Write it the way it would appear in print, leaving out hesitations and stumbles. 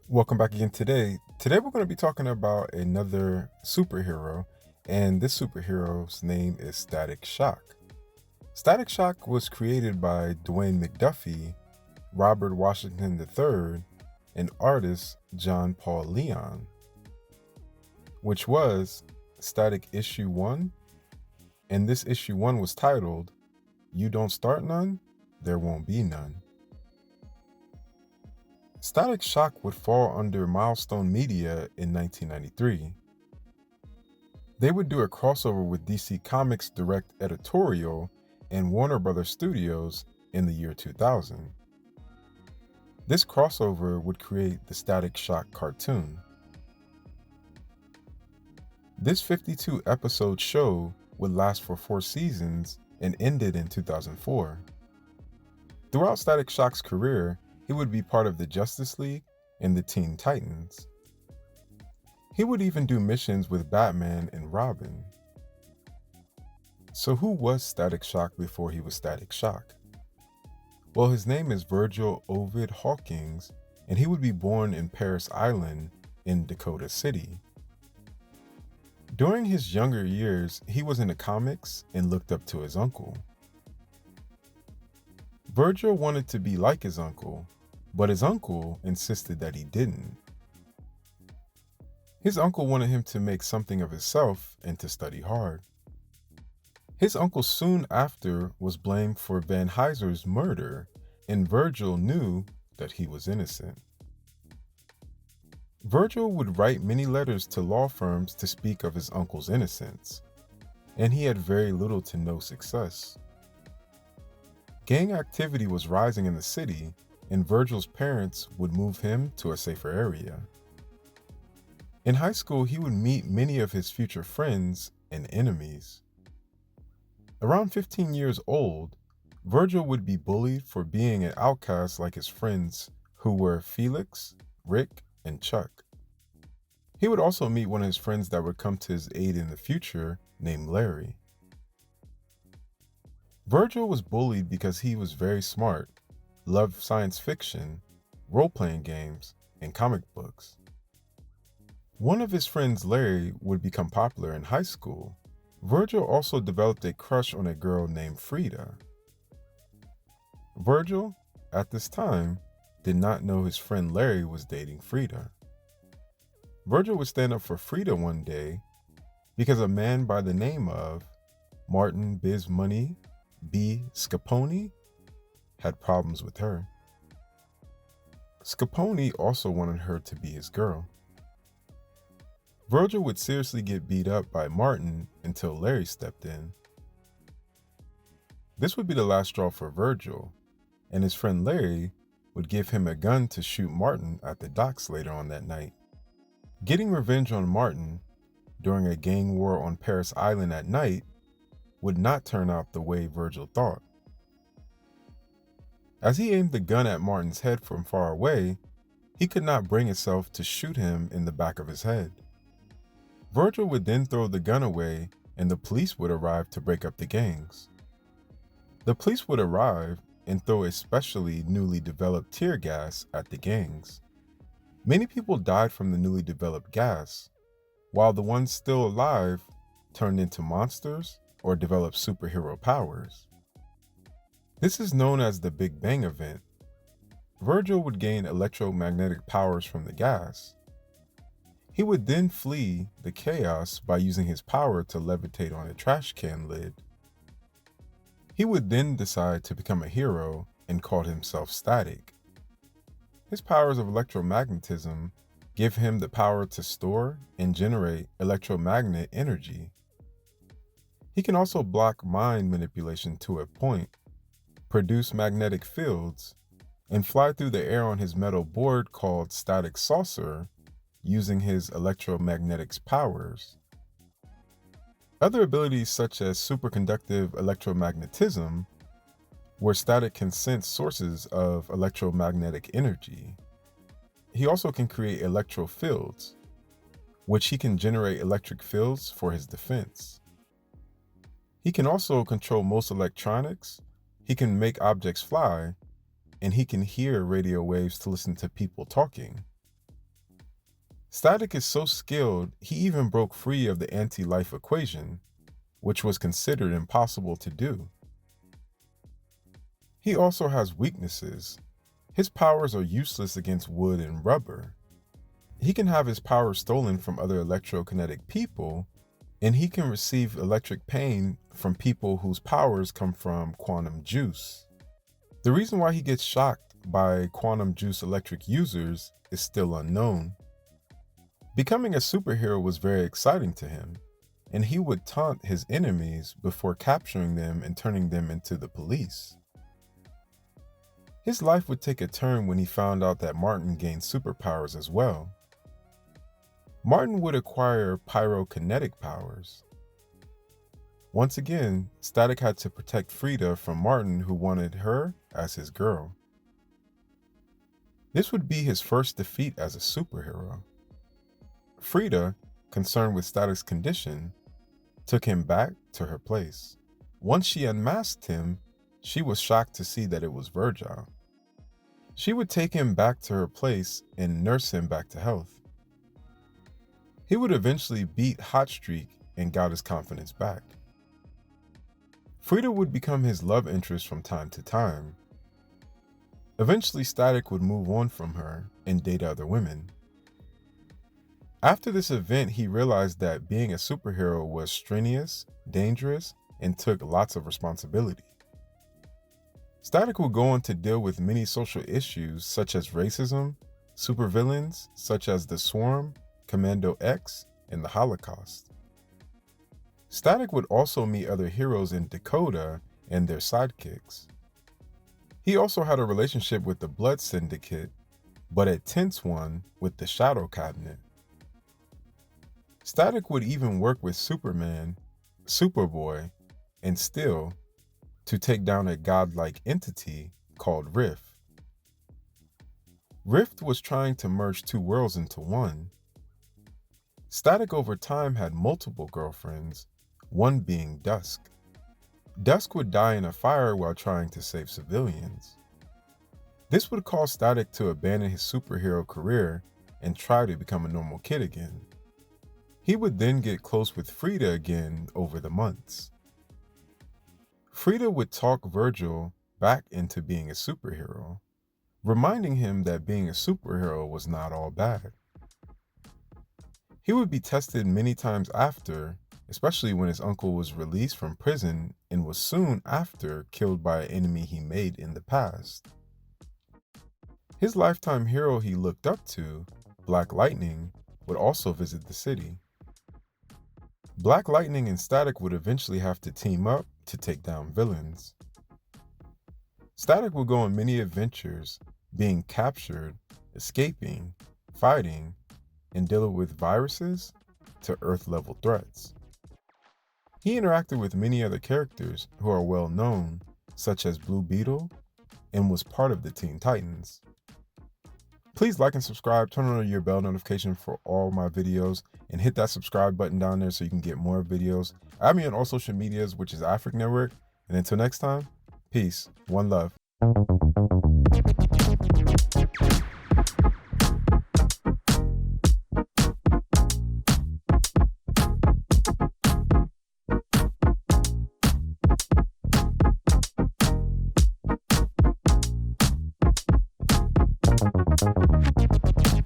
Welcome back again today. Today we're going to be talking about another superhero, and this superhero's name is Static Shock. Static Shock was created by Dwayne McDuffie, Robert Washington III, and artist John Paul Leon, which was Static Issue 1, and this issue 1 was titled, You Don't Start None, There Won't Be None. Static Shock would fall under Milestone Media in 1993. They would do a crossover with DC Comics Direct Editorial and Warner Brothers Studios in the year 2000. This crossover would create the Static Shock cartoon. This 52-episode show would last for 4 seasons and ended in 2004. Throughout Static Shock's career, he would be part of the Justice League and the Teen Titans. He would even do missions with Batman and Robin. So who was Static Shock before he was Static Shock? Well, his name is Virgil Ovid Hawkins, and he would be born in Paris Island in Dakota City. During his younger years, he was into comics and looked up to his uncle. Virgil wanted to be like his uncle, but his uncle insisted that he didn't. His uncle wanted him to make something of himself and to study hard. His uncle soon after was blamed for Van Heiser's murder, and Virgil knew that he was innocent. Virgil would write many letters to law firms to speak of his uncle's innocence, and he had very little to no success. Gang activity was rising in the city, and Virgil's parents would move him to a safer area. In high school, he would meet many of his future friends and enemies. Around 15 years old, Virgil would be bullied for being an outcast like his friends, who were Felix, Rick, and Chuck. He would also meet one of his friends that would come to his aid in the future, named Larry. Virgil was bullied because he was very smart, loved science fiction, role-playing games, and comic books. One of his friends, Larry, would become popular in high school. Virgil also developed a crush on a girl named Frida. Virgil, at this time, did not know his friend Larry was dating Frida. Virgil would stand up for Frida one day because a man by the name of Martin Biz Money B. Scapone had problems with her. Scapone also wanted her to be his girl. Virgil would seriously get beat up by Martin until Larry stepped in. This would be the last straw for Virgil, and his friend Larry would give him a gun to shoot Martin at the docks later on that night. Getting revenge on Martin during a gang war on Paris Island at night would not turn out the way Virgil thought. As he aimed the gun at Martin's head from far away, he could not bring himself to shoot him in the back of his head. Virgil would then throw the gun away, and the police would arrive to break up the gangs. The police would arrive and throw a specially newly developed tear gas at the gangs. Many people died from the newly developed gas, while the ones still alive turned into monsters or developed superhero powers. This is known as the Big Bang event. Virgil would gain electromagnetic powers from the gas. He would then flee the chaos by using his power to levitate on a trash can lid. He would then decide to become a hero and called himself Static. His powers of electromagnetism give him the power to store and generate electromagnet energy. He can also block mind manipulation to a point, produce magnetic fields, and fly through the air on his metal board called Static Saucer using his electromagnetics powers. Other abilities such as superconductive electromagnetism, where Static can sense sources of electromagnetic energy. He also can create electrofields, which he can generate electric fields for his defense. He can also control most electronics, he can make objects fly, and he can hear radio waves to listen to people talking. Static is so skilled, he even broke free of the anti-life equation, which was considered impossible to do. He also has weaknesses. His powers are useless against wood and rubber. He can have his powers stolen from other electrokinetic people, and he can receive electric pain from people whose powers come from quantum juice. The reason why he gets shocked by quantum juice electric users is still unknown. Becoming a superhero was very exciting to him, and he would taunt his enemies before capturing them and turning them into the police. His life would take a turn when he found out that Martin gained superpowers as well. Martin would acquire pyrokinetic powers. Once again, Static had to protect Frida from Martin, who wanted her as his girl. This would be his first defeat as a superhero. Frida, concerned with Static's condition, took him back to her place. Once she unmasked him, she was shocked to see that it was Virgil. She would take him back to her place and nurse him back to health. He would eventually beat Hotstreak and got his confidence back. Frida would become his love interest from time to time. Eventually, Static would move on from her and date other women. After this event, he realized that being a superhero was strenuous, dangerous, and took lots of responsibility. Static would go on to deal with many social issues such as racism, supervillains such as the Swarm, Commando X, and the Holocaust. Static would also meet other heroes in Dakota and their sidekicks. He also had a relationship with the Blood Syndicate, but a tense one with the Shadow Cabinet. Static would even work with Superman, Superboy, and Steel to take down a godlike entity called Rift. Rift was trying to merge two worlds into one. Static over time had multiple girlfriends, one being Dusk. Dusk would die in a fire while trying to save civilians. This would cause Static to abandon his superhero career and try to become a normal kid again. He would then get close with Frida again over the months. Frida would talk Virgil back into being a superhero, reminding him that being a superhero was not all bad. He would be tested many times after, especially when his uncle was released from prison and was soon after killed by an enemy he made in the past. His lifetime hero he looked up to, Black Lightning, would also visit the city. Black Lightning and Static would eventually have to team up to take down villains. Static would go on many adventures, being captured, escaping, fighting, and dealing with viruses to Earth-level threats. He interacted with many other characters who are well known, such as Blue Beetle, and was part of the Teen Titans. Please like and subscribe, turn on your bell notification for all my videos, and hit that subscribe button down there so you can get more videos. Add me on all social medias, which is Afric Network. And until next time, peace, one love.